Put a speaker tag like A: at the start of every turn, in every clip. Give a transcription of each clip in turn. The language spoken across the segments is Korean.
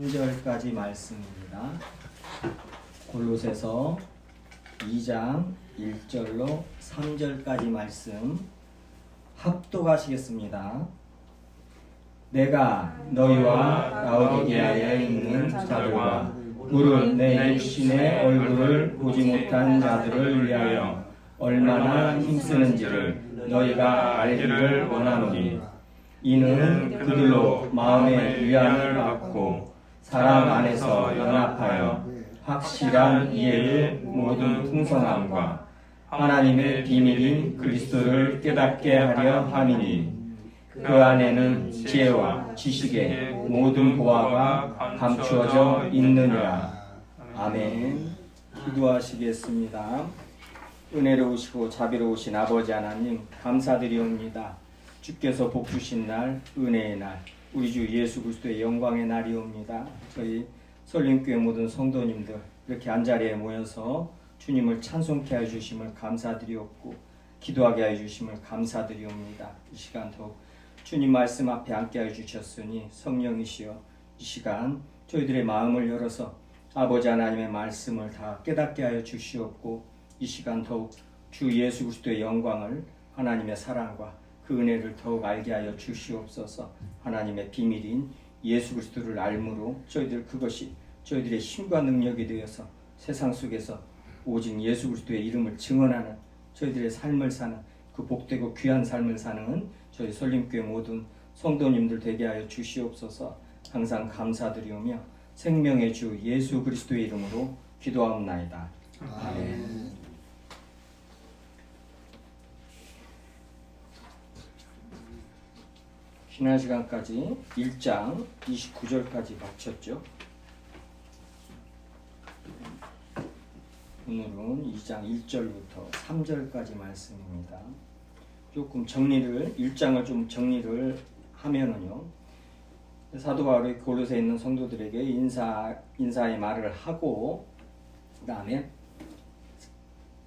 A: 3절까지 말씀입니다. 골로새서 2장 1절로 3절까지 말씀 합독하시겠습니다. 내가 너희와 라오디게아에 있는 자들과 무릇 내 육신의 얼굴을 보지 못한 자들을 위하여 얼마나 힘쓰는지를 너희가 알기를 원하노니, 이는 그들로 마음의 위안을 받고 사랑 안에서 연합하여 확실한 이해의 모든 풍성함과 하나님의 비밀인 그리스도를 깨닫게 하려 함이니, 그 안에는 지혜와 지식의 모든 보화가 감추어져 있느니라. 아멘. 기도하시겠습니다. 은혜로우시고 자비로우신 아버지 하나님, 감사드리옵니다. 주께서 복 주신 날, 은혜의 날, 우리 주 예수 그리스도의 영광의 날이옵니다. 저희 설림교회 모든 성도님들 이렇게 한자리에 모여서 주님을 찬송케 하여 주심을 감사드리옵고 기도하게 하여 주심을 감사드리옵니다. 이 시간 더욱 주님 말씀 앞에 앉게 하여 주셨으니 성령이시여 이 시간 저희들의 마음을 열어서 아버지 하나님의 말씀을 다 깨닫게 하여 주시옵고, 이 시간 더욱 주 예수 그리스도의 영광을, 하나님의 사랑과 그 은혜를 더욱 알게 하여 주시옵소서. 하나님의 비밀인 예수 그리스도를 알므로 저희들 그것이 저희들의 힘과 능력이 되어서 세상 속에서 오직 예수 그리스도의 이름을 증언하는 저희들의 삶을 사는, 그 복되고 귀한 삶을 사는 저희 설림교회 모든 성도님들 되게 하여 주시옵소서. 항상 감사드리오며 생명의 주 예수 그리스도의 이름으로 기도하옵나이다. 아멘. 지난 시간까지 1장 29절까지 마쳤죠. 오늘은 2장 1절부터 3절까지 말씀입니다. 조금 정리를, 1장을 좀 정리를 하면은요, 사도 바울이 골로새에 있는 성도들에게 인사의 말을 하고, 그 다음에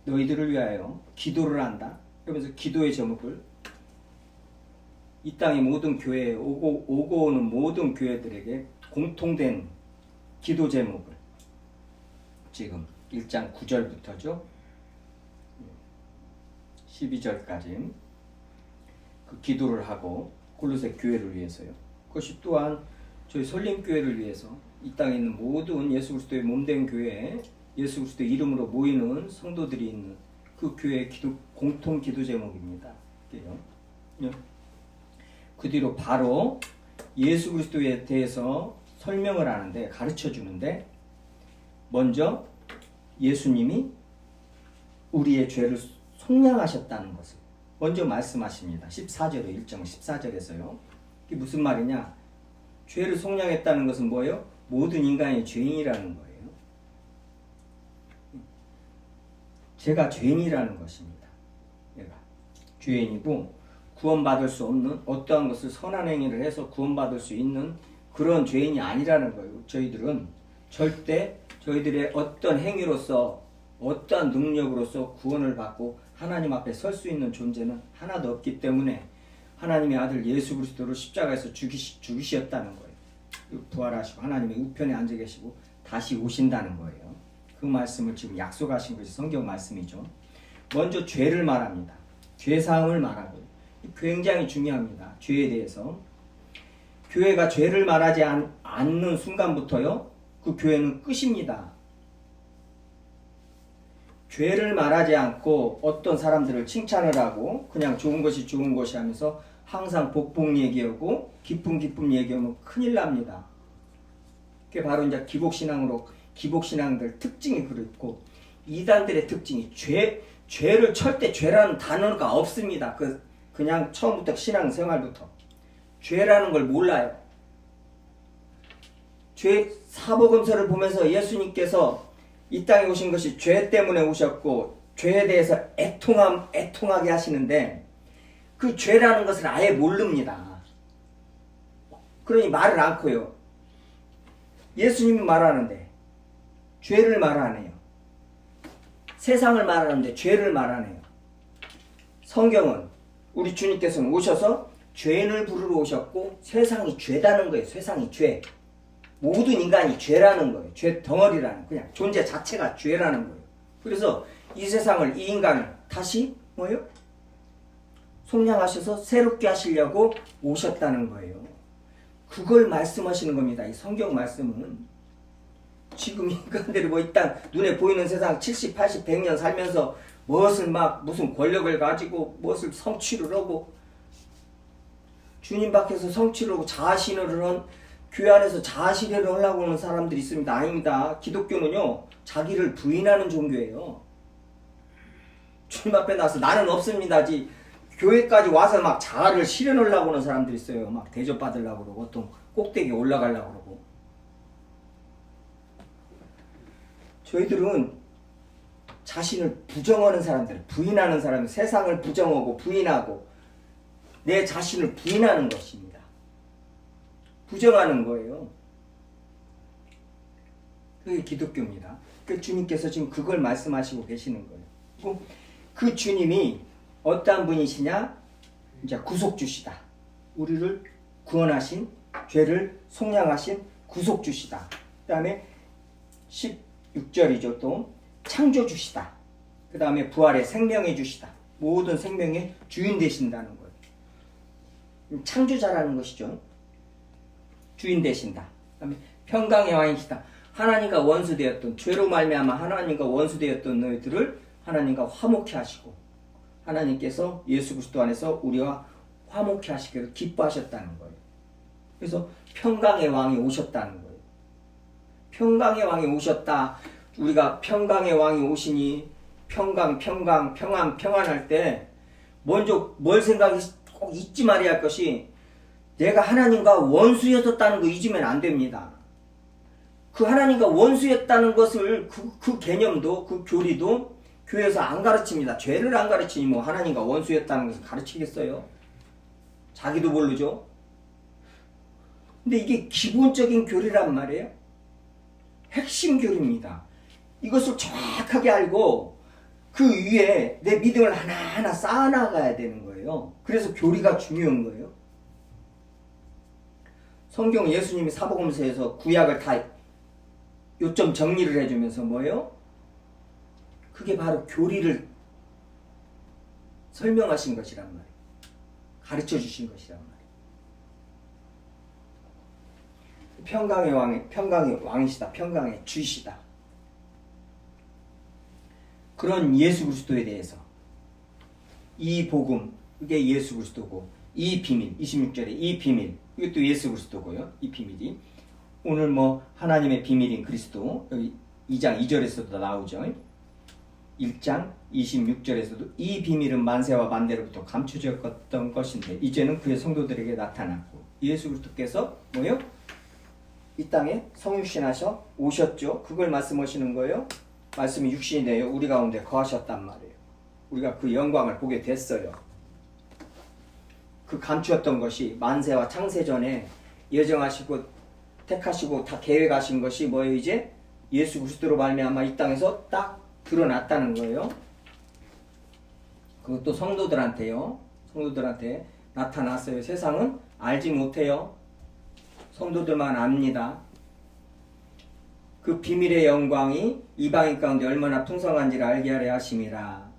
A: 너희들을 위하여 기도를 한다 그러면서 기도의 제목을 이 땅의 모든 교회에 오고 오는 모든 교회들에게 공통된 기도 제목을 지금 1장 9절부터죠 12절까지 그 기도를 하고 골로새 교회를 위해서요. 그것이 또한 저희 설림교회를 위해서 이 땅에 있는 모든 예수 그리스도의 몸된 교회에 예수 그리스도의 이름으로 모이는 성도들이 있는 그 교회의 공통 기도 제목입니다. 그 뒤로 바로 예수 그리스도에 대해서 설명을 하는데, 가르쳐 주는데, 먼저 예수님이 우리의 죄를 속량하셨다는 것을 먼저 말씀하십니다. 14절에 1장 14절에서요. 이게 무슨 말이냐? 죄를 속량했다는 것은 뭐예요? 모든 인간이 죄인이라는 거예요. 제가 죄인이라는 것입니다. 내가 죄인이고 구원받을 수 없는, 어떠한 것을 선한 행위를 해서 구원받을 수 있는 그런 죄인이 아니라는 거예요. 저희들은 절대 저희들의 어떤 행위로서, 어떠한 능력으로서 구원을 받고 하나님 앞에 설 수 있는 존재는 하나도 없기 때문에 하나님의 아들 예수 그리스도를 십자가에서 죽이셨다는 거예요. 부활하시고 하나님의 우편에 앉아 계시고 다시 오신다는 거예요. 그 말씀을 지금 약속하신 것이 성경 말씀이죠. 먼저 죄를 말합니다. 죄사함을 말하고, 굉장히 중요합니다. 죄에 대해서. 교회가 죄를 말하지 않는 순간부터요, 그 교회는 끝입니다. 죄를 말하지 않고 어떤 사람들을 칭찬을 하고 그냥 좋은 것이 좋은 것이 하면서 항상 복복 얘기하고 기쁨 얘기하면 큰일 납니다. 그게 바로 이제 기복신앙들 특징이 그렇고, 이단들의 특징이 죄를 절대 죄라는 단어가 없습니다. 그냥 처음부터 신앙생활부터 죄라는 걸 몰라요. 사복음서를 보면서 예수님께서 이 땅에 오신 것이 죄 때문에 오셨고 죄에 대해서 애통하게 하시는데, 그 죄라는 것을 아예 모릅니다. 그러니 말을 않고요. 예수님이 말하는데 죄를 말 안 해요. 세상을 말하는데 죄를 말 안 해요. 성경은 우리 주님께서는 오셔서 죄인을 부르러 오셨고 세상이 죄다는 거예요. 세상이 죄.
B: 모든 인간이 죄라는 거예요. 죄 덩어리라는, 그냥 존재 자체가 죄라는 거예요. 그래서 이 세상을, 이 인간을 다시 뭐예요? 속량하셔서 새롭게 하시려고 오셨다는 거예요. 그걸 말씀하시는 겁니다. 이 성경 말씀은. 지금 인간들이 뭐 일단 눈에 보이는 세상 70, 80, 100년 살면서 무슨 권력을 가지고 무엇을 성취를 하고 주님 밖에서 성취를 하고 자아신뢰를 한, 교회 안에서 자아신뢰를 하려고 하는 사람들이 있습니다. 아닙니다. 기독교는요, 자기를 부인하는 종교예요. 주님 앞에 나서 나는 없습니다지, 교회까지 와서 막 자아를 실현하려고 하는 사람들이 있어요. 막 대접받으려고 그러고, 어떤 꼭대기에 올라가려고 그러고. 저희들은 자신을 부정하는 사람들, 부인하는 사람들, 세상을 부정하고 부인하고 내 자신을 부인하는 것입니다. 부정하는 거예요. 그게 기독교입니다. 그 주님께서 지금 그걸 말씀하시고 계시는 거예요. 그리고 그 주님이 어떠한 분이시냐? 이제 구속주시다. 우리를 구원하신, 죄를 속량하신 구속주시다. 그 다음에 16절이죠. 또 창조주시다. 그 다음에 부활의 생명의 주시다. 모든 생명의 주인 되신다는 거예요. 창조자라는 것이죠. 주인 되신다. 그 다음에 평강의 왕이시다. 하나님과 원수되었던, 죄로 말미암아 하나님과 원수되었던 너희들을 하나님과 화목케 하시고, 하나님께서 예수 그리스도 안에서 우리와 화목케 하시기를 기뻐하셨다는 거예요. 그래서 평강의 왕이 오셨다는 거예요. 평강의 왕이 오셨다. 우리가 평강의 왕이 오시니 평안할 때 먼저 뭘 생각이 꼭 잊지 말아야 할 것이, 내가 하나님과 원수였었다는 거 잊으면 안 됩니다. 그 하나님과 원수였다는 것을, 그 개념도, 그 교리도 교회에서 안 가르칩니다. 죄를 안 가르치니 뭐 하나님과 원수였다는 것을 가르치겠어요? 자기도 모르죠. 근데 이게 기본적인 교리란 말이에요. 핵심 교리입니다. 이것을 정확하게 알고 그 위에 내 믿음을 하나하나 쌓아나가야 되는 거예요. 그래서 교리가 중요한 거예요. 성경 예수님이 사복음서에서 구약을 다 요점 정리를 해주면서 뭐예요? 그게 바로 교리를 설명하신 것이란 말이에요. 가르쳐 주신 것이란 말이에요. 평강의 왕이시다. 평강의 주이시다. 그런 예수 그리스도에 대해서 이 복음, 이게 예수 그리스도고, 이 비밀, 26절에 이 비밀, 이것도 예수 그리스도고요. 이 비밀이 오늘 뭐 하나님의 비밀인 그리스도, 여기 2장 2절에서도 나오죠. 1장 26절에서도 이 비밀은 만세와 만대로부터 감추어졌던 것인데 이제는 그의 성도들에게 나타났고, 예수 그리스도께서 뭐요? 이 땅에 성육신하셔 오셨죠. 그걸 말씀하시는 거예요. 말씀이 육신이 되어 우리 가운데 거하셨단 말이에요. 우리가 그 영광을 보게 됐어요. 그 감추었던 것이 만세와 창세 전에 예정하시고 택하시고 다 계획하신 것이 뭐예요? 이제 예수 그리스도로 말미암아 이 땅에서 딱 드러났다는 거예요. 그것도 성도들한테요. 성도들한테 나타났어요. 세상은 알지 못해요. 성도들만 압니다. 그 비밀의 영광이 이방인 가운데 얼마나 풍성한지를 알게 하려 하심이라.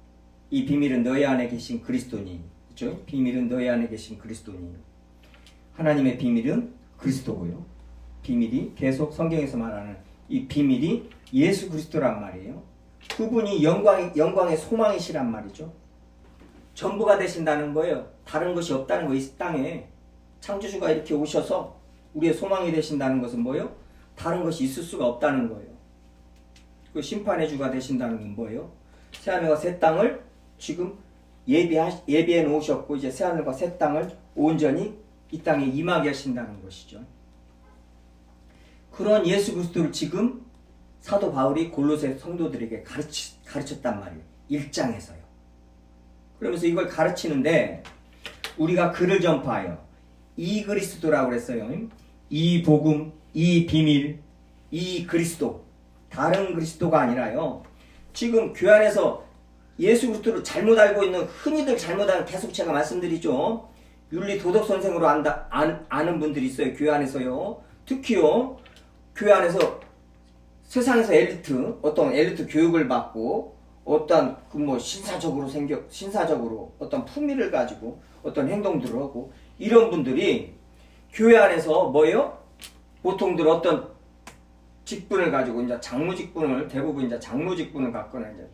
B: 이 비밀은 너희 안에 계신 그리스도니. 그렇죠? 비밀은 너희 안에 계신 그리스도니. 하나님의 비밀은 그리스도고요. 비밀이 계속 성경에서 말하는 이 비밀이 예수 그리스도란 말이에요. 그분이 영광의 소망이시란 말이죠. 전부가 되신다는 거예요. 다른 것이 없다는 거예요. 이 땅에 창조주가 이렇게 오셔서 우리의 소망이 되신다는 것은 뭐예요? 다른 것이 있을 수가 없다는 거예요. 그 심판의 주가 되신다는 건 뭐예요? 새하늘과 새 땅을 지금 예비해 놓으셨고, 이제 새하늘과 새 땅을 온전히 이 땅에 임하게 하신다는 것이죠. 그런 예수 그리스도를 지금 사도 바울이 골로새 성도들에게 가르쳤단 말이에요. 1장에서요. 그러면서 이걸 가르치는데 우리가 글을 전파하여 이 그리스도라고 그랬어요. 이 복음, 이 비밀, 이 그리스도, 다른 그리스도가 아니라요. 지금 교회 안에서 예수 그리스도를 잘못 알고 있는, 흔히들 잘못 아는, 계속 제가 말씀드리죠. 윤리 도덕 선생으로 아는 분들이 있어요. 교회 안에서요. 특히요. 교회 안에서 세상에서 어떤 엘리트 교육을 받고 어떤 그 뭐 신사적으로 어떤 품위를 가지고 어떤 행동들을 하고 이런 분들이 교회 안에서 뭐예요? 보통들 어떤 직분을 가지고 이제 장로 직분을 대부분 이제 장로 직분을 갖거나 이제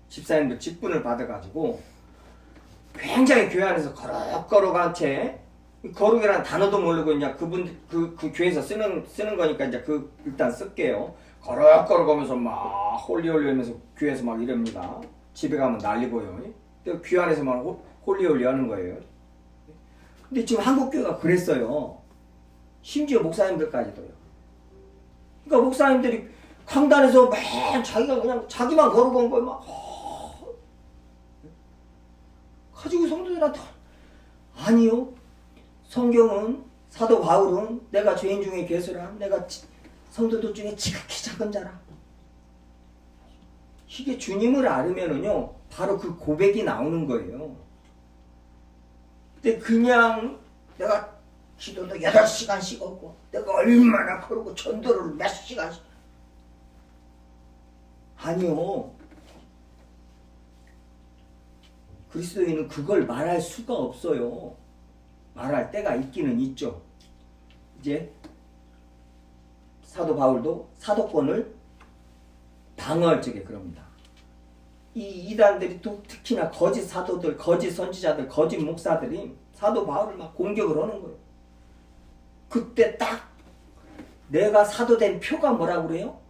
B: 집사님들 직분을 받아가지고 굉장히 교회 안에서 거룩한 채 거룩이라는 단어도 모르고 이제 그 교회에서 쓰는 거니까 이제 일단 쓸게요. 거룩거룩하면서 막 홀리홀리 하면서 교회에서 막 이럽니다. 집에 가면 난리고요. 교회 안에서 막 홀리홀리 하는 거예요. 근데 지금 한국 교회가 그랬어요. 심지어 목사님들까지도요. 그러니까 목사님들이 강단에서 맨 자기가 그냥 자기만 거룩한 걸 막 가지고 성도들한테 아니요. 성경은 사도 바울은 내가 죄인 중에 괴수라 내가 성도들 중에 지극히 작은 자라. 이게 주님을 알으면은요 바로 그 고백이 나오는 거예요. 근데 그냥 내가 기도도 8시간씩 하고 내가 얼마나 그러고 전도를 몇 시간씩 아니요. 그리스도인은 그걸 말할 수가 없어요. 말할 때가 있기는 있죠. 이제 사도 바울도 사도권을 방어할 적에 그럽니다. 이 이단들이 또 특히나 거짓 사도들, 거짓 선지자들, 거짓 목사들이 사도 바울을 막 공격을 하는 거예요. 그때 딱 내가 사도된 표가 뭐라고 그래요?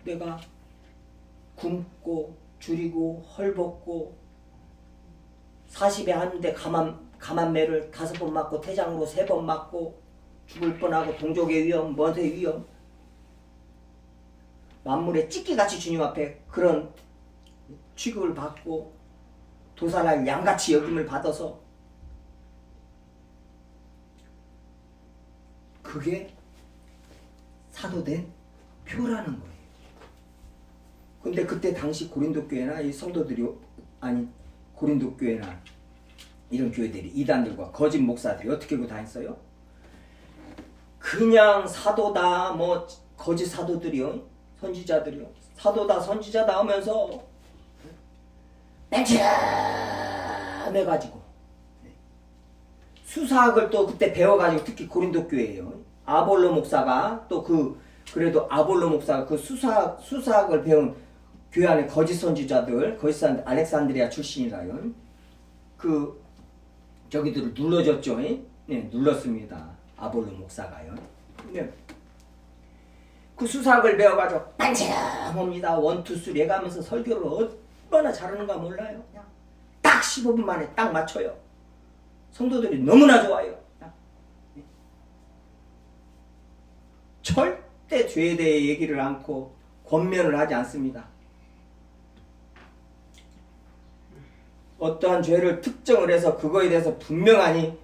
B: 내가 굶고 줄이고 헐벗고 40에 하는데 가만매를 5번 맞고 태장으로 3번 맞고 죽을 뻔하고 동족의 위험, 머세의 위험 만물의 찢기같이 주님 앞에 그런 취급을 받고 도살할 양같이 여김을 받아서 그게 사도된 표라는 거예요. 근데 그때 당시 고린도 교회나 이 성도들이 고린도 교회나 이런 교회들이 이단들과 거짓 목사들이 어떻게 하고 다녔어요? 그냥 사도다 뭐 거짓 사도들이요 선지자들이요 사도다 선지자다 하면서 맹참해가지고 수사학을 또 그때 배워가지고 특히 고린도 교회예요. 아볼로 목사가 또 그래도 아볼로 목사가 그 수사학을 배운 교회 안에 거짓 선지자들, 알렉산드리아 출신이라요. 저기들을 눌러줬죠. 네, 눌렀습니다. 아볼로 목사가요. 네. 그 수사학을 배워가지고 반짝합니다. 1, 2, 3 해가면서 설교를 얼마나 잘하는가 몰라요. 그냥 딱 15분 만에 딱 맞춰요. 성도들이 너무나 좋아요. 네. 절대 죄에 대해 얘기를 않고 권면을 하지 않습니다. 어떠한 죄를 특정을 해서 그거에 대해서 분명하니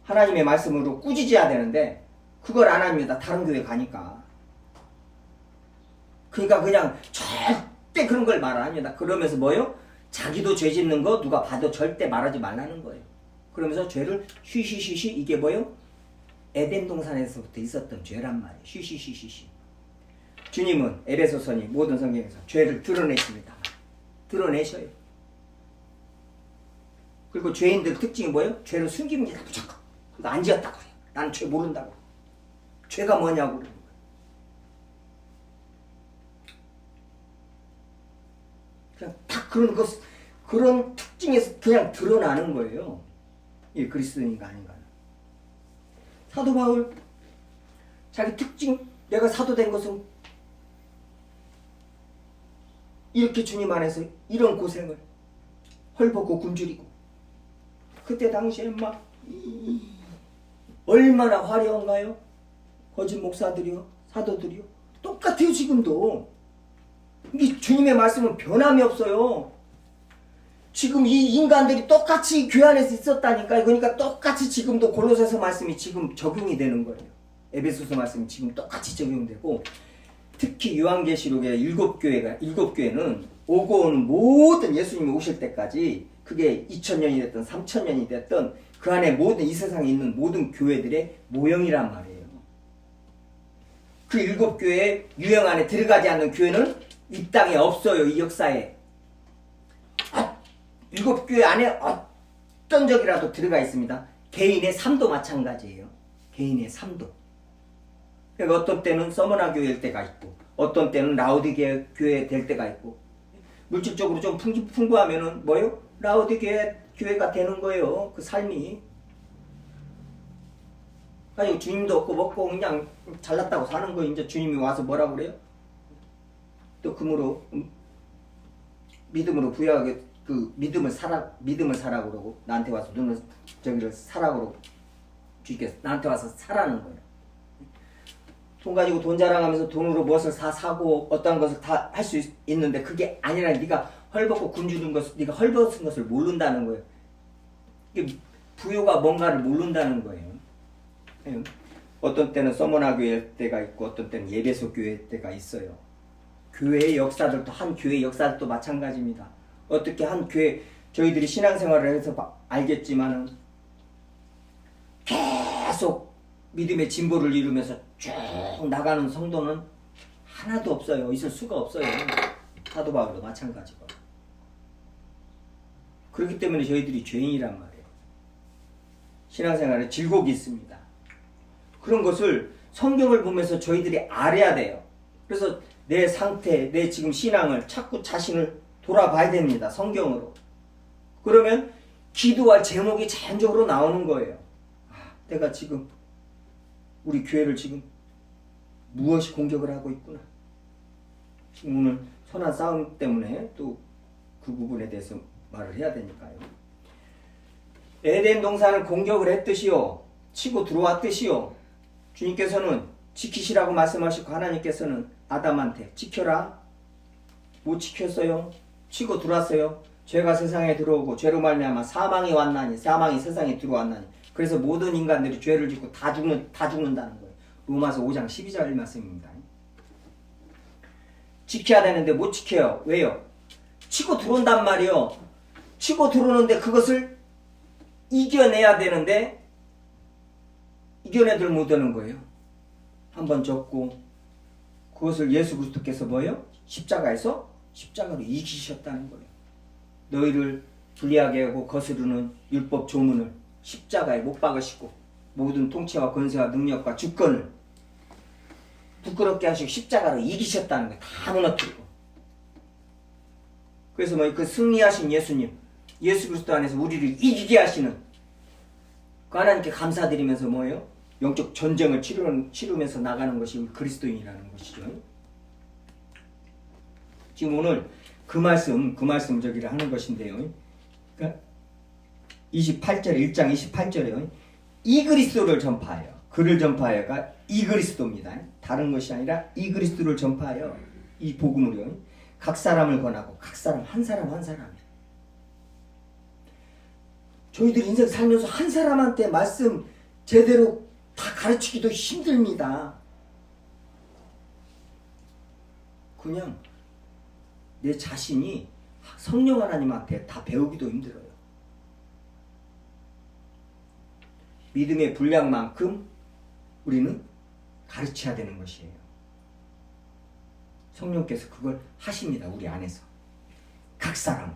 B: 하나님의 말씀으로 꾸짖어야 되는데 그걸 안 합니다. 다른 교회 가니까. 그러니까 그냥 절대 그런 걸 말 안 합니다. 그러면서 뭐요? 자기도 죄 짓는 거 누가 봐도 절대 말하지 말라는 거예요. 그러면서 죄를 쉬쉬쉬쉬 이게 뭐요? 에덴 동산에서부터 있었던 죄란 말이에요. 쉬쉬쉬쉬쉬. 주님은 에베소서니 모든 성경에서 죄를 드러내십니다. 드러내셔요. 그리고 죄인들 특징이 뭐예요? 죄를 숨깁니다. 무조건. 안 지었다고 그래요. 나는 죄 모른다고. 죄가 뭐냐고 그러는 거예요. 그냥 딱 그런 특징에서 그냥 드러나는 거예요. 이 그리스도인가 아닌가는. 사도 바울 자기 특징 내가 사도된 것은 이렇게 주님 안에서 이런 고생을 헐벗고 굶주리고 그때 당시에 막 얼마나 화려한가요? 거짓 목사들이요? 사도들이요? 똑같아요 지금도. 이 주님의 말씀은 변함이 없어요. 지금 이 인간들이 똑같이 교회 안에서 있었다니까. 그러니까 똑같이 지금도 골로새서 말씀이 지금 적용이 되는 거예요. 에베소서 말씀이 지금 똑같이 적용되고 특히 요한계시록의 7교회는 오고 오는 모든 예수님이 오실 때까지 그게 2000년이 됐든 3000년이 됐든 그 안에 모든 이 세상에 있는 모든 교회들의 모형이란 말이에요. 그 7교회 유형 안에 들어가지 않는 교회는 이 땅에 없어요. 이 역사에. 7교회 안에 어떤 적이라도 들어가 있습니다. 개인의 삶도 마찬가지예요. 개인의 삶도. 그러니까 어떤 때는 서머나 교회일 때가 있고 어떤 때는 라우디게 교회 될 때가 있고 물질적으로 좀 풍부하면은 뭐요? 라우디게 교회가 되는 거예요. 그 삶이. 아니 주님도 없고 먹고 그냥 잘났다고 사는 거 이제 주님이 와서 뭐라 그래요? 또 금으로 믿음으로 부여하게 그 믿음을 사라 그러고 나한테 와서 너는 저기를 사라 그러고 주님께서 나한테 와서 사라는 거예요. 돈 가지고 돈 자랑하면서 돈으로 무엇을 사고 어떤 것을 다 할 수 있는데 그게 아니라 네가 헐벗고 굶주린 것을 네가 헐벗은 것을 모른다는 거예요. 이게 부요가 뭔가를 모른다는 거예요. 어떤 때는 서머나 교회 때가 있고 어떤 때는 예배소 교회 때가 있어요. 교회의 역사들도 한 교회의 역사들도 마찬가지입니다. 어떻게 한 교회 저희들이 신앙생활을 해서 알겠지만은 계속 믿음의 진보를 이루면서 쭉 나가는 성도는 하나도 없어요. 있을 수가 없어요. 사도 바울도 마찬가지고. 그렇기 때문에 저희들이 죄인이란 말이에요. 신앙생활에 질곡이 있습니다. 그런 것을 성경을 보면서 저희들이 알아야 돼요. 그래서 내 상태, 내 지금 신앙을 자꾸 자신을 돌아봐야 됩니다. 성경으로. 그러면 기도할 제목이 자연적으로 나오는 거예요. 내가 지금 우리 교회를 지금 무엇이 공격을 하고 있구나. 지금 오늘 선한 싸움 때문에 또 그 부분에 대해서 말을 해야 되니까요. 에덴 동산을 공격을 했듯이요. 치고 들어왔듯이요. 주님께서는 지키시라고 말씀하시고 하나님께서는 아담한테 지켜라. 못 지켰어요. 치고 들어왔어요. 죄가 세상에 들어오고 죄로 말미암아 사망이 왔나니 사망이 세상에 들어왔나니 그래서 모든 인간들이 죄를 짓고 다 죽는다는 거예요. 로마서 5장 12절 말씀입니다. 지켜야 되는데 못 지켜요. 왜요? 치고 들어온단 말이요. 치고 들어오는데 그것을 이겨내야 되는데 이겨내들 못하는 거예요. 한번 졌고 그것을 예수 그리스도께서 뭐예요? 십자가에서 십자가로 이기셨다는 거예요. 너희를 불리하게 하고 거스르는 율법 조문을 십자가에 못 박으시고 모든 통치와 권세와 능력과 주권을 부끄럽게 하시고 십자가로 이기셨다는 거예요. 다 무너뜨리고. 그래서 뭐 그 승리하신 예수님, 예수 그리스도 안에서 우리를 이기게 하시는 그 하나님께 감사드리면서 뭐예요? 영적 전쟁을 치르면서 나가는 것이 우리 그리스도인이라는 것이죠. 지금 오늘 그 말씀 저기를 하는 것인데요. 그러니까 28절 1장 28절에요. 이 그리스도를 전파하여 그를 전파하여가 이 그리스도입니다. 다른 것이 아니라 이 그리스도를 전파하여 이 복음을요. 각 사람을 권하고 각 사람 한 사람 저희들이 인생 살면서 한 사람한테 말씀 제대로 다 가르치기도 힘듭니다. 그냥 내 자신이 성령 하나님한테 다 배우기도 힘들어요. 믿음의 분량만큼 우리는 가르쳐야 되는 것이에요. 성령께서 그걸 하십니다. 우리 안에서. 각 사람.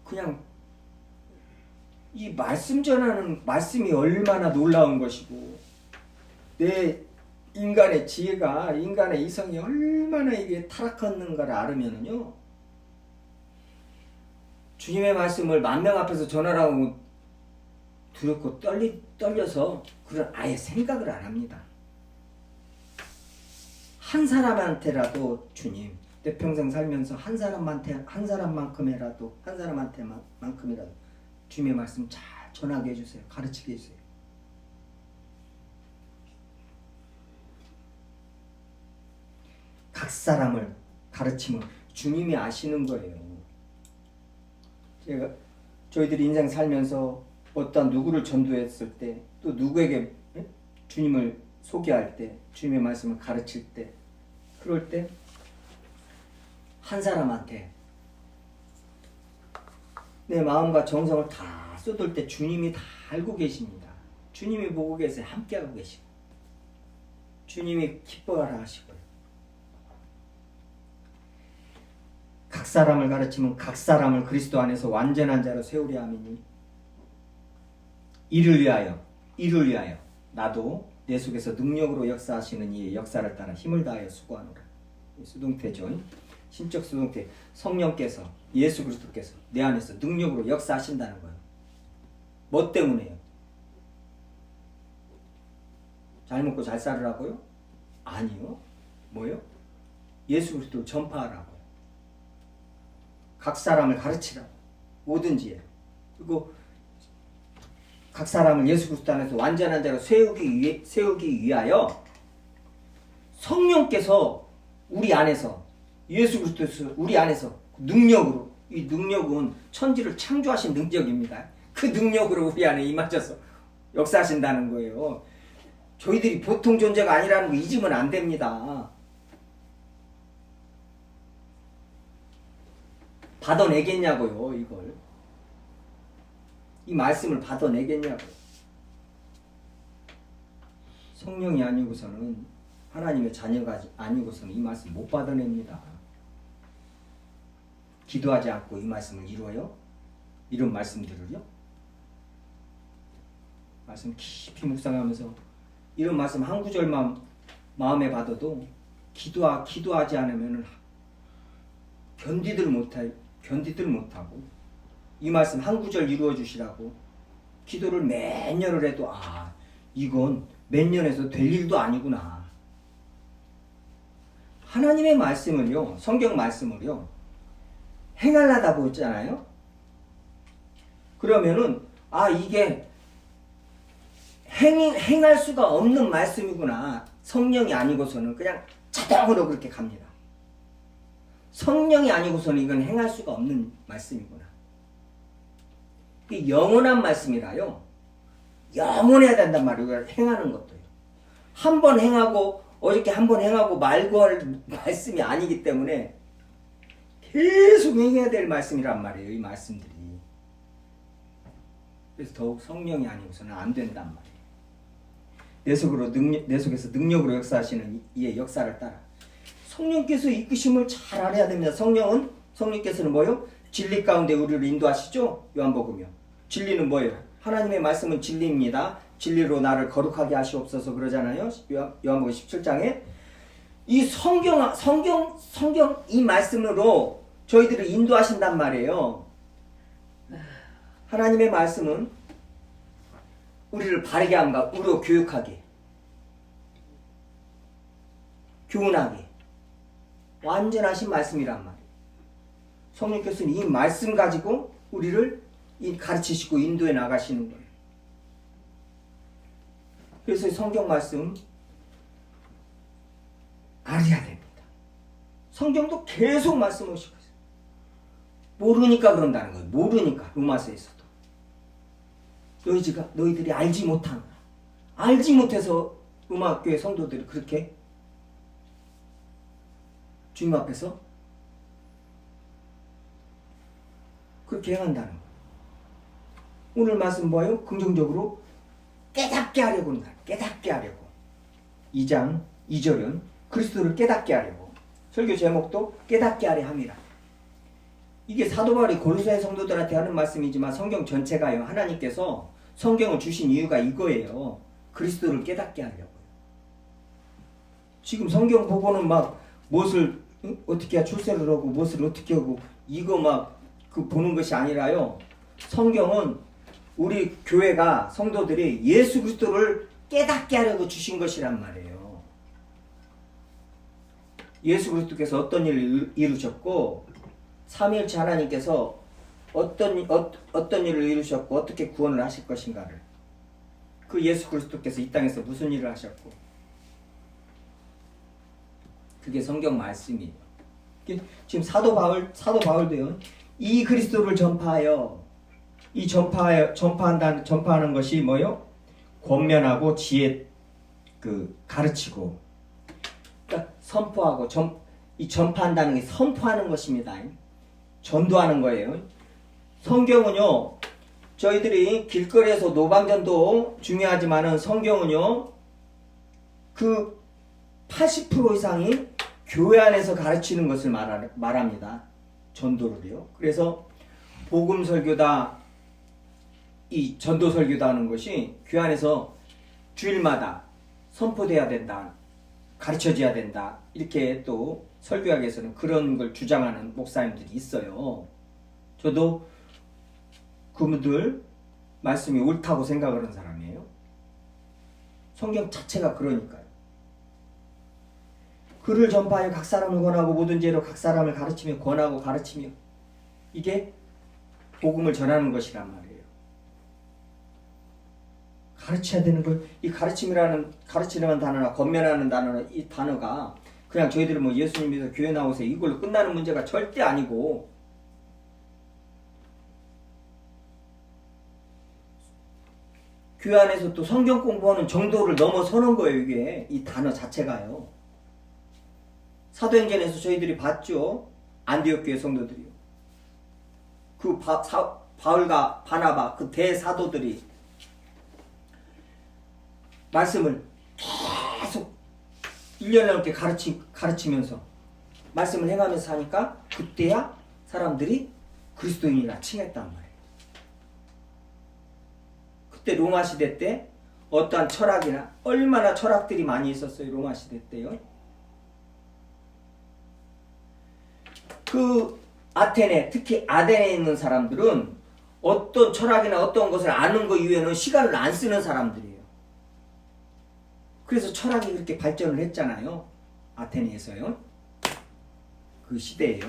B: 그냥 이 말씀 전하는 말씀이 얼마나 놀라운 것이고 내 인간의 지혜가 인간의 이성이 얼마나 이게 타락했는가를 알으면은요. 주님의 말씀을 10,000명 앞에서 전하라고 두렵고 떨려서 그걸 아예 생각을 안 합니다. 한 사람한테라도 주님 내 평생 살면서 한 사람만큼이라도 주님의 말씀 잘 전하게 해주세요. 가르치게 해주세요. 각 사람을 가르치면 주님이 아시는 거예요. 저희들이 인생 살면서 어떤 누구를 전도했을 때 또 누구에게 주님을 소개할 때 주님의 말씀을 가르칠 때 그럴 때 한 사람한테 내 마음과 정성을 다 쏟을 때 주님이 다 알고 계십니다. 주님이 보고 계세요. 함께하고 계시고 주님이 기뻐하라 하시고요. 각 사람을 가르치면 각 사람을 그리스도 안에서 완전한 자로 세우려 함이니 이를 위하여 나도 내 속에서 능력으로 역사하시는 이의 역사를 따라 힘을 다하여 수고하노라. 수동태죠. 신적 수동태. 성령께서 예수 그리스도께서 내 안에서 능력으로 역사하신다는 거예요. 뭐 때문에요? 잘 먹고 잘 살으라고요? 아니요. 뭐요? 예수 그리스도를 전파하라고요. 각 사람을 가르치라고. 뭐든지요. 그리고 각 사람을 예수 그리스도 안에서 완전한 자로 세우기 위하여 성령께서 우리 안에서 예수 그리스도에서 우리 안에서 능력으로, 이 능력은 천지를 창조하신 능력입니다. 그 능력으로 우리 안에 임하셔서 역사하신다는 거예요. 저희들이 보통 존재가 아니라는 거 잊으면 안 됩니다. 받아내겠냐고요, 이걸. 이 말씀을 받아내겠냐고요. 성령이 아니고서는, 하나님의 자녀가 아니고서는 이 말씀 못 받아냅니다. 기도하지 않고 이 말씀을 이루어요? 이런 말씀들을요? 말씀 깊이 묵상하면서 이런 말씀 한 구절만 마음에 받아도 기도하지 않으면 견디들 못하고 이 말씀 한 구절 이루어 주시라고 기도를 몇 년을 해도 이건 몇 년에서 될 일도 아니구나. 하나님의 말씀을요, 성경 말씀을요, 행하려다 보잖아요. 그러면은 이게 행할 수가 없는 말씀이구나. 성령이 아니고서는 그냥 자동으로 그렇게 갑니다. 성령이 아니고서는 이건 행할 수가 없는 말씀이구나. 이게 영원한 말씀이라요. 영원해야 된단 말이에요. 행하는 것도요. 한 번 행하고 어저께 한 번 행하고 말고 할 말씀이 아니기 때문에 계속 행해야 될 말씀이란 말이에요. 이 말씀들이. 그래서 더욱 성령이 아니고서는 안 된단 말이에요. 내 속에서 능력으로 역사하시는 이의 역사를 따라 성령께서 이끄심을 잘 알아야 됩니다. 성령께서는 뭐요? 진리 가운데 우리를 인도하시죠? 요한복음이요. 진리는 뭐예요? 하나님의 말씀은 진리입니다. 진리로 나를 거룩하게 하시옵소서 그러잖아요. 요한복음 17장에 이 성경 이 말씀으로 저희들을 인도하신단 말이에요. 하나님의 말씀은 우리를 바르게 함과 우리로 교육하게, 교훈하게 완전하신 말씀이란 말이에요. 성령께서는 이 말씀 가지고 우리를 가르치시고 인도해 나가시는 거예요. 그래서 성경 말씀 알아야 됩니다. 성경도 계속 말씀하시고 있어요. 모르니까 그런다는 거예요. 모르니까. 로마서에서도 너희들이 알지 못해서 로마 교회 성도들이 그렇게 주님 앞에서 그렇게 행한다는 거예요. 오늘 말씀 뭐예요? 긍정적으로 깨닫게 하려고 하는 거예요. 깨닫게 하려고. 2장 2절은 그리스도를 깨닫게 하려고. 설교 제목도 깨닫게 하려 함이라. 이게 사도 바울이 고린도 성도들한테 하는 말씀이지만 성경 전체가요. 하나님께서 성경을 주신 이유가 이거예요. 그리스도를 깨닫게 하려고요. 지금 성경 보고는 막 무엇을 어떻게 출세를 하고 무엇을 어떻게 하고 이거 막 보는 것이 아니라요. 성경은 우리 교회가 성도들이 예수 그리스도를 깨닫게 하려고 주신 것이란 말이에요. 예수 그리스도께서 어떤 일을 이루셨고 삼위일체 하나님께서 어떤 일을 이루셨고 어떻게 구원을 하실 것인가를, 그 예수 그리스도께서 이 땅에서 무슨 일을 하셨고, 그게 성경 말씀이에요. 지금 사도 바울도요. 이 그리스도를 전파하여, 전파하는 것이 뭐요? 권면하고 지혜 가르치고, 그러니까 선포하고 이 전파한다는 게 선포하는 것입니다. 전도하는 거예요. 성경은요, 저희들이 길거리에서 노방전도 중요하지만은 성경은요, 그 80% 이상이 교회 안에서 가르치는 것을 말합니다. 전도를요. 그래서 복음 설교다, 이 전도 설교다 하는 것이 교회 안에서 주일마다 선포돼야 된다, 가르쳐져야 된다, 이렇게 또 설교학에서는 그런 걸 주장하는 목사님들이 있어요. 저도 그분들 말씀이 옳다고 생각하는 사람이에요. 성경 자체가 그러니까요. 글을 전파하여 각 사람을 권하고 모든 죄로 각 사람을 가르치며 권하고 가르치며, 이게 복음을 전하는 것이란 말이에요. 가르쳐야 되는 걸, 이 가르치는 단어나 권면하는 단어나 이 단어가 그냥 저희들은 뭐 예수님 믿어 교회 나오세요 이걸로 끝나는 문제가 절대 아니고, 교회 안에서 또 성경 공부하는 정도를 넘어서는 거예요. 이게 이 단어 자체가요. 사도행전에서 저희들이 봤죠. 안디옥 교회 성도들이요. 그 바울과 바나바 그 대사도들이 말씀을 계속 1년 넘게 가르치면서 말씀을 행하면서 하니까 그때야 사람들이 그리스도인이라 칭했단 말이에요. 그때 로마 시대 때 어떠한 철학이나 얼마나 철학들이 많이 있었어요. 로마 시대 때요. 그 아테네, 특히 아덴에 있는 사람들은 어떤 철학이나 어떤 것을 아는 것 이외에는 시간을 안 쓰는 사람들이에요. 그래서 철학이 그렇게 발전을 했잖아요. 아테네에서요. 그 시대에요.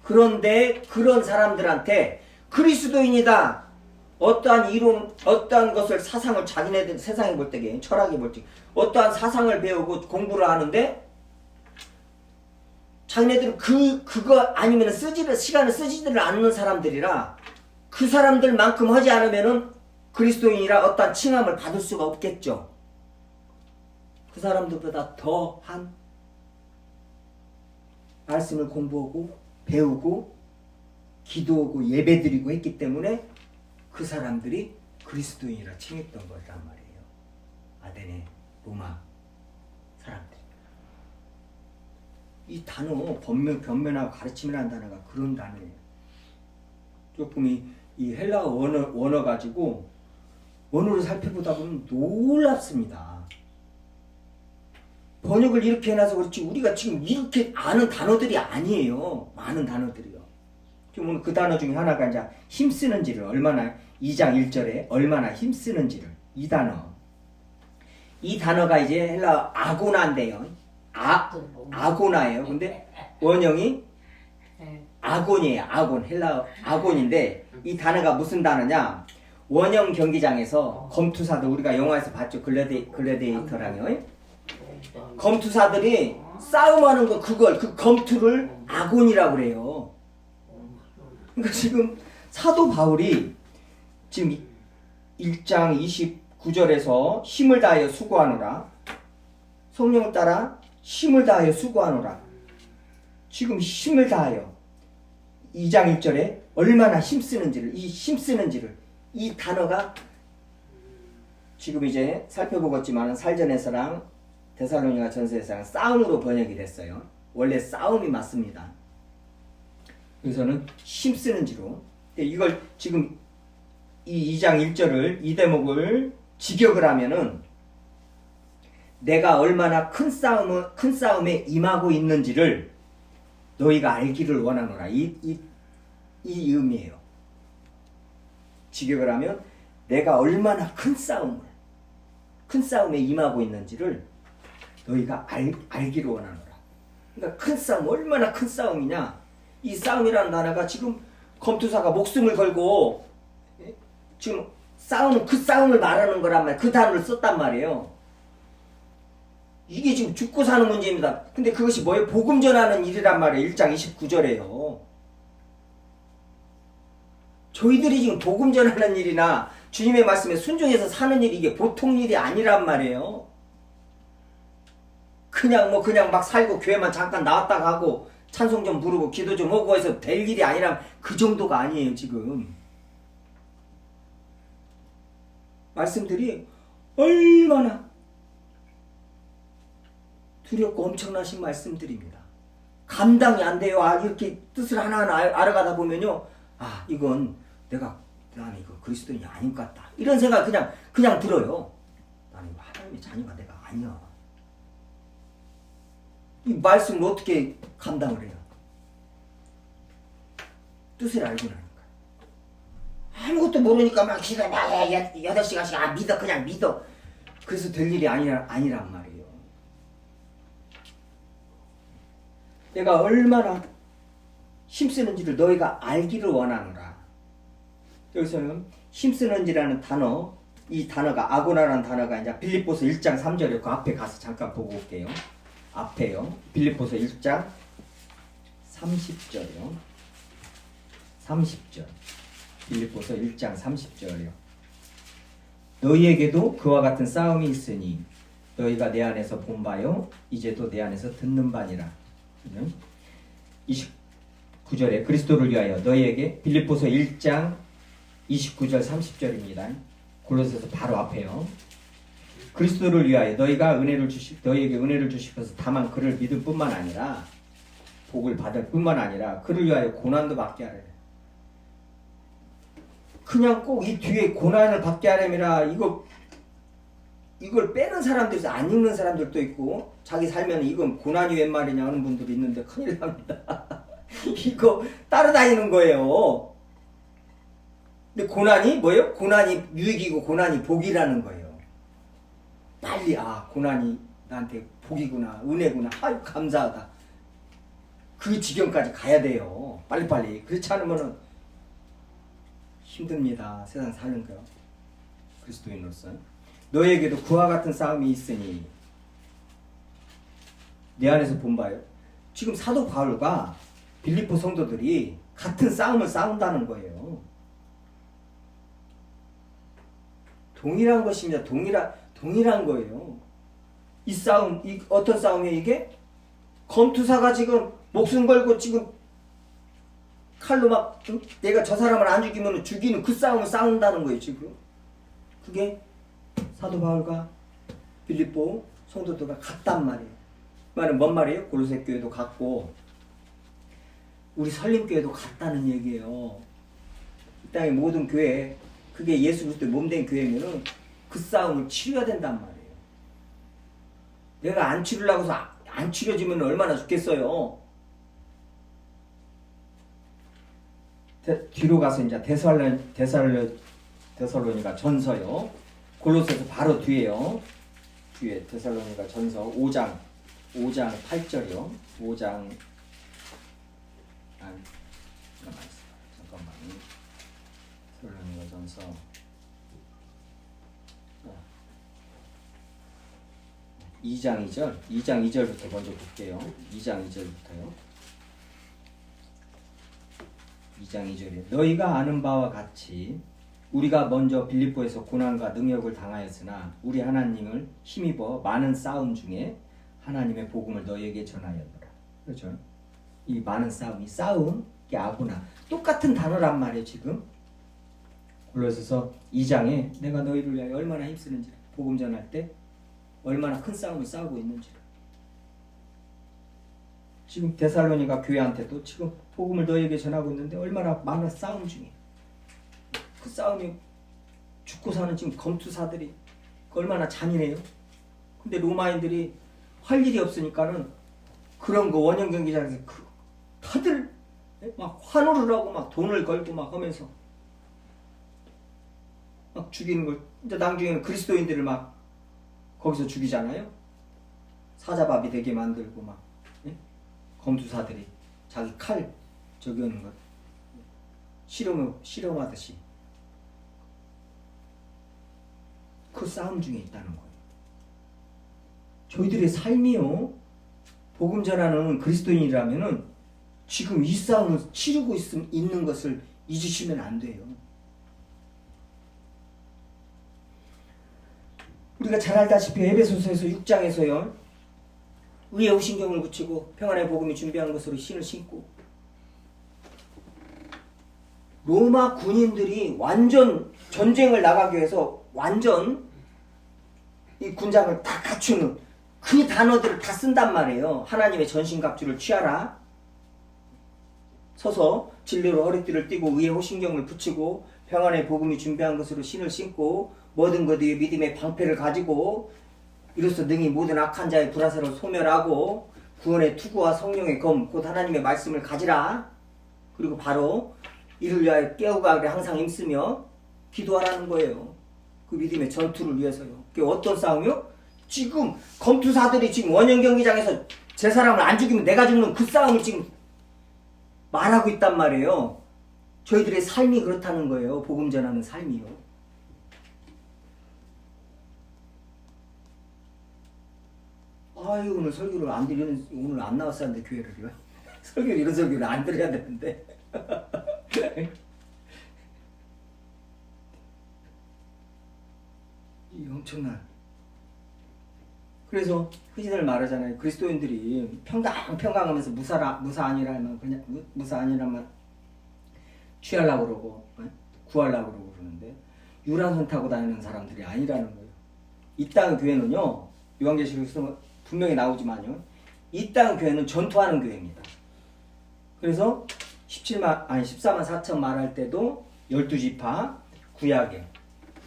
B: 그런데 그런 사람들한테 그리스도인이다, 어떠한 이론, 어떠한 것을 사상을 자기네들 세상에 볼 때게 철학이 볼 때 어떠한 사상을 배우고 공부를 하는데 자기네들은 그거 아니면 시간을 쓰지를 않는 사람들이라 그 사람들만큼 하지 않으면은 그리스도인이라 어떠한 칭함을 받을 수가 없겠죠. 그 사람들보다 더한 말씀을 공부하고 배우고 기도하고 예배드리고 했기 때문에 그 사람들이 그리스도인이라 칭했던 거란 말이에요. 아데네, 로마 사람들. 이 단어, 변면하고 가르침이라는 단어가 그런 단어예요. 조금 이 헬라어 원어 가지고 원어를 살펴보다 보면 놀랍습니다. 번역을 이렇게 해놔서 그렇지 우리가 지금 이렇게 아는 단어들이 아니에요. 많은 단어들이요. 지금 오늘 그 단어 중에 하나가 이제 힘쓰는지를 얼마나 2장 1절에 얼마나 힘쓰는지를 이 단어가 이제 헬라 아고나인데요. 아고나예요. 근데 원형이 아곤이에요. 아곤. 헬라 아곤인데 이 단어가 무슨 단어냐? 원형 경기장에서 검투사들 우리가 영화에서 봤죠. 글래디에이터랑요. 검투사들이 싸움하는 거 그걸 그 검투를 아곤이라고 그래요. 그러니까 지금 사도 바울이 지금 1장 29절에서 힘을 다하여 수고하노라. 성령을 따라 힘을 다하여 수고하노라. 지금 힘을 다하여 2장 1절에 얼마나 힘쓰는지를 이 단어가 지금 이제 살펴보겠지만 살전에서랑 데살로니가 전서에서랑 싸움으로 번역이 됐어요. 원래 싸움이 맞습니다. 그래서는 힘쓰는지로. 이걸 지금 이 2장 1절을 이 대목을 직역을 하면은 내가 얼마나 큰 싸움에 임하고 있는지를 너희가 알기를 원하노라. 이 의미예요. 직역을 하면 내가 얼마나 큰 싸움에 임하고 있는지를 너희가 알기를 원하노라. 그러니까 큰 싸움, 얼마나 큰 싸움이냐. 이 싸움이라는 단어가 지금 검투사가 목숨을 걸고 지금 싸우는 그 싸움을 말하는 거란 말이에요. 그 단어를 썼단 말이에요. 이게 지금 죽고 사는 문제입니다. 근데 그것이 뭐예요? 복음 전하는 일이란 말이에요. 1장 29절에요. 저희들이 지금 복음 전하는 일이나 주님의 말씀에 순종해서 사는 일이 이게 보통 일이 아니란 말이에요. 그냥 막 살고 교회만 잠깐 나왔다 가고 찬송 좀 부르고 기도 좀 하고 해서 될 일이 아니라 그 정도가 아니에요 지금. 말씀들이 얼마나 두렵고 엄청나신 말씀들입니다. 감당이 안 돼요. 이렇게 뜻을 하나하나 알아가다 보면요, 이건 나는 이거 그리스도인이 아닌 것 같다, 이런 생각 그냥 들어요. 나는 이거 하나님의 자녀가 내가 아니야. 이 말씀을 어떻게 감당을 해요? 뜻을 알고 나니까. 아무것도 모르니까 막 기도 막 8시간씩 믿어, 그냥 믿어. 그래서 될 일이 아니란 말이에요. 내가 얼마나 힘쓰는지를 너희가 알기를 원하노라. 여기서는 힘쓰는지라는 단어, 이 단어가 아고나라는 단어가 이제 빌립보서 1장 3절에 그 앞에 가서 잠깐 보고 올게요. 앞에요. 빌립보서 1장 30절이요. 30절. 빌립보서 1장 30절이요. 너희에게도 그와 같은 싸움이 있으니 너희가 내 안에서 본 바요 이제도 내 안에서 듣는 바니라. 29절에 그리스도를 위하여 너희에게, 빌립보서 1장 29절 30절입니다. 골로새서 바로 앞에요. 그리스도를 위하여 너희에게 은혜를 주시면서 다만 그를 믿을 뿐만 아니라 복을 받을 뿐만 아니라 그를 위하여 고난도 받게 하려. 그냥 꼭 이 뒤에 고난을 받게 하려면이라 이걸 빼는 사람도 있어. 안 읽는 사람들도 있고, 자기 살면 이건 고난이 웬 말이냐 하는 분들이 있는데 큰일 납니다. 이거 따라다니는 거예요. 근데 고난이 뭐예요? 고난이 유익이고 고난이 복이라는 거예요. 빨리 고난이 나한테 복이구나, 은혜구나, 아유 감사하다, 그 지경까지 가야 돼요. 빨리빨리. 그렇지 않으면은 힘듭니다. 세상 사는 거. 그리스도인으로서 너에게도 그와 같은 싸움이 있으니 내 안에서 본 바요. 지금 사도 바울과 빌립보 성도들이 같은 싸움을 싸운다는 거예요. 동일한 것입니다. 동일한 거예요. 이 싸움, 어떤 싸움이에요 이게? 검투사가 지금 목숨 걸고 지금 칼로 막 내가 저 사람을 안 죽이면 죽이는 그 싸움을 싸운다는 거예요 지금. 그게 사도 바울과 빌립보 성도들과 같단 말이에요. 말은 뭔 말이에요? 골로새 교회도 같고 우리 설림교회도 같다는 얘기예요. 이 땅의 모든 교회, 그게 예수 그리스도의 몸된 교회면은 그 싸움을 치러야 된단 말이에요. 내가 안 치르려고 해서 안 치러지면 얼마나 좋겠어요. 뒤로 가서 이제 데살로니가 전서요. 골로새서 바로 뒤에요. 뒤에 데살로니가 전서 5장 8절이요. 5장 잠깐만. 데살로니가 전서 2장 2절부터 먼저 볼게요. 2장 2절부터요. 2장 2절에 너희가 아는 바와 같이 우리가 먼저 빌립보에서 고난과 능력을 당하였으나 우리 하나님을 힘입어 많은 싸움 중에 하나님의 복음을 너희에게 전하였노라. 그렇죠? 이 많은 싸움, 이 싸움, 이게 아구나. 똑같은 단어란 말이에요 지금. 골로새서 2장에 내가 너희를 위하여 얼마나 힘쓰는지, 복음 전할 때 얼마나 큰 싸움을 싸우고 있는지. 지금 데살로니가 교회한테도 지금 복음을 너희에게 전하고 있는데 얼마나 많은 싸움 중에, 그 싸움이 죽고 사는 지금 검투사들이 얼마나 잔인해요. 근데 로마인들이 할 일이 없으니까는 그런 거 원형 경기장에서 다들 막 환호를 하고 막 돈을 걸고 막 하면서 막 죽이는 걸. 이제 나중에는 그리스도인들을 막 거기서 죽이잖아요. 사자밥이 되게 만들고 막 검투사들이 자기 칼 저기 하는 것 실험하듯이 그 싸움 중에 있다는 거예요. 저희들의 삶이요, 복음 전하는 그리스도인이라면은 지금 이 싸움을 치르고 있는 것을 잊으시면 안 돼요. 우리가 잘 알다시피 에베소서에서 6장에서요 의에 호신경을 붙이고 평안의 복음이 준비한 것으로 신을 신고 로마 군인들이 완전 전쟁을 나가기 위해서 완전 이 군장을 다 갖추는 그 단어들을 다 쓴단 말이에요. 하나님의 전신갑주를 취하라. 서서 진리로 허리띠를 띠고 의에 호신경을 붙이고 평안의 복음이 준비한 것으로 신을 신고 모든 것 위에 믿음의 방패를 가지고 이로써 능히 모든 악한 자의 불화살을 소멸하고 구원의 투구와 성령의 검 곧 하나님의 말씀을 가지라. 그리고 바로 이를 위하여 깨우가게 항상 힘쓰며 기도하라는 거예요. 그 믿음의 전투를 위해서요. 그게 어떤 싸움이요? 지금 검투사들이 지금 원형 경기장에서 제 사람을 안 죽이면 내가 죽는 그 싸움을 지금 말하고 있단 말이에요. 저희들의 삶이 그렇다는 거예요. 복음 전하는 삶이요. 아유, 오늘 설교를 안 드리는, 오늘 안 나왔었는데 교회를요. 설교를 이런 설교를 안 드려야 되는데. 이 엄청난. 그래서 흔히들 말하잖아요. 그리스도인들이 평강하면서 무사 아니라면 그냥 무사 아니라면 취하려고 그러고 구하려고 그러고 그러는데 유람선 타고 다니는 사람들이 아니라는 거예요. 이 땅 교회는요. 요한계시록에서 분명히 나오지만요. 이 땅 교회는 전투하는 교회입니다. 그래서 14만 4천 말할 때도 12지파 구약에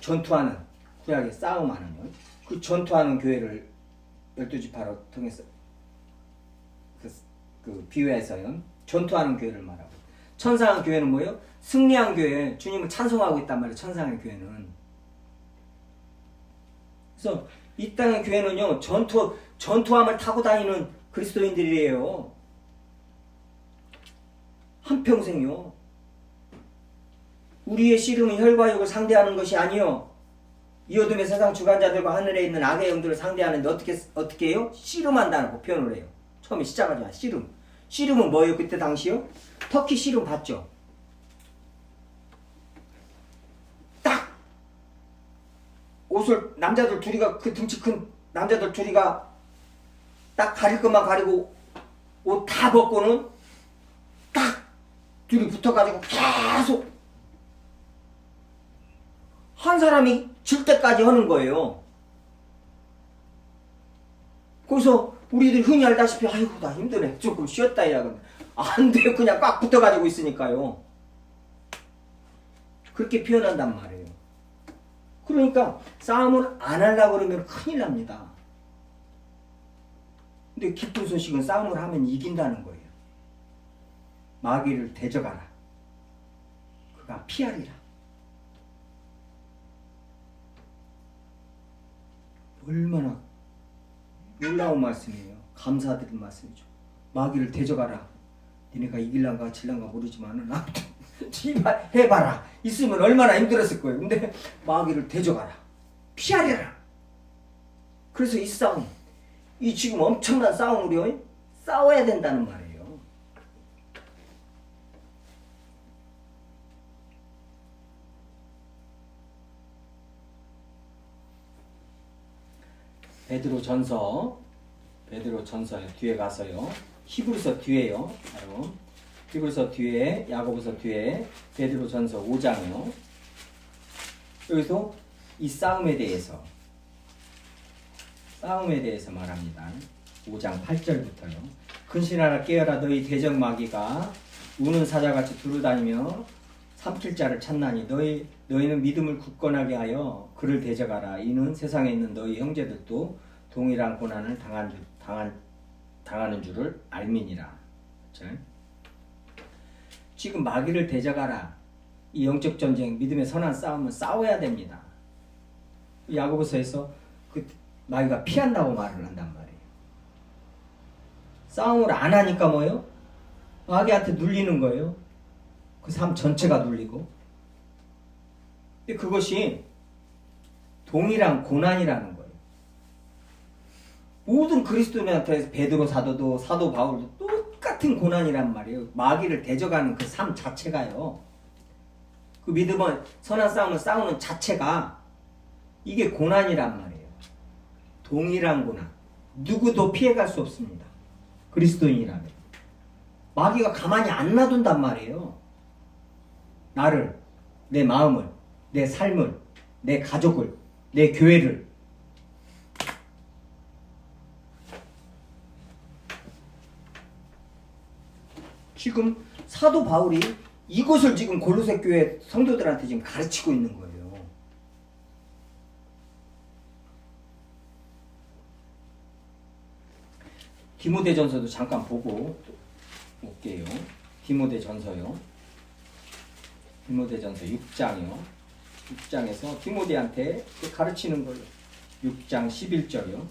B: 전투하는 구약에 싸움하는 그 전투하는 교회를 12지파로 통해서 그 비유해서요. 전투하는 교회를 말하고 천상의 교회는 뭐예요? 승리한 교회, 주님을 찬송하고 있단 말이에요. 천상의 교회는. 그래서 이 땅의 교회는요. 전투함을 타고 다니는 그리스도인들이에요. 한평생요. 우리의 씨름은 혈과 육을 상대하는 것이 아니요. 이 어둠의 세상 주관자들과 하늘에 있는 악의 영들을 상대하는데 어떻게 해요? 씨름한다고 표현을 해요. 처음에 시작하지만 씨름. 씨름은 뭐예요? 그때 당시요? 터키 씨름 봤죠? 딱 옷을 남자들 둘이가 그 등치 큰 남자들 둘이가 딱 가릴 것만 가리고 옷 다 벗고는 딱 둘이 붙어가지고 계속 한 사람이 질 때까지 하는 거예요. 그래서 우리들이 흔히 알다시피 아이고 나 힘드네 조금 쉬었다 해야 안 돼요. 그냥 꽉 붙어가지고 있으니까요. 그렇게 표현한단 말이에요. 그러니까 싸움을 안 하려고 그러면 큰일 납니다. 근데 기쁜 소식은 싸움을 하면 이긴다는 거예요. 마귀를 대적하라. 그가 피하리라. 얼마나 놀라운 말씀이에요. 감사드린 말씀이죠. 마귀를 대적하라. 니네가 이길란가 질란가 모르지만은 아무튼 해봐라. 있으면 얼마나 힘들었을 거예요. 근데 마귀를 대적하라. 피하리라. 그래서 이 싸움, 이 지금 엄청난 싸움을요. 싸워야 된다는 말이에요. 베드로전서 뒤에 가서요. 히브리서 뒤에요. 바로 히브리서 뒤에, 야고보서 뒤에 베드로전서 5장이요. 여기서 이 싸움에 대해서 말합니다. 5장 8절부터요. 근신하라 깨어라 너희 대적 마귀가 우는 사자같이 두루다니며 삼킬 자를 찾나니 너희는 믿음을 굳건하게 하여 그를 대적하라. 이는 세상에 있는 너희 형제들도 동일한 고난을 당하는 줄을 알미니라. 그렇죠? 지금 마귀를 대적하라. 이 영적 전쟁, 믿음의 선한 싸움은 싸워야 됩니다. 야고보서에서 그 마귀가 피한다고 말을 한단 말이에요. 싸움을 안 하니까 뭐예요? 마귀한테 눌리는 거예요. 그 삶 전체가 눌리고. 근데 그것이 동일한 고난이라는 거예요. 모든 그리스도인한테 베드로 사도도 사도 바울도 똑같은 고난이란 말이에요. 마귀를 대적하는 그 삶 자체가요. 그 믿음은 선한 싸움을 싸우는 자체가 이게 고난이란 말이에요. 동일한 고난. 누구도 피해갈 수 없습니다. 그리스도인이라면. 마귀가 가만히 안 놔둔단 말이에요. 나를, 내 마음을, 내 삶을, 내 가족을, 내 교회를. 지금 사도 바울이 이것을 지금 골로새 교회 성도들한테 지금 가르치고 있는 거예요. 디모데전서도 잠깐 보고 올게요. 디모데전서요. 디모데전서 6장이요. 6장에서 디모데한테 가르치는 거예요. 6장 11절이요.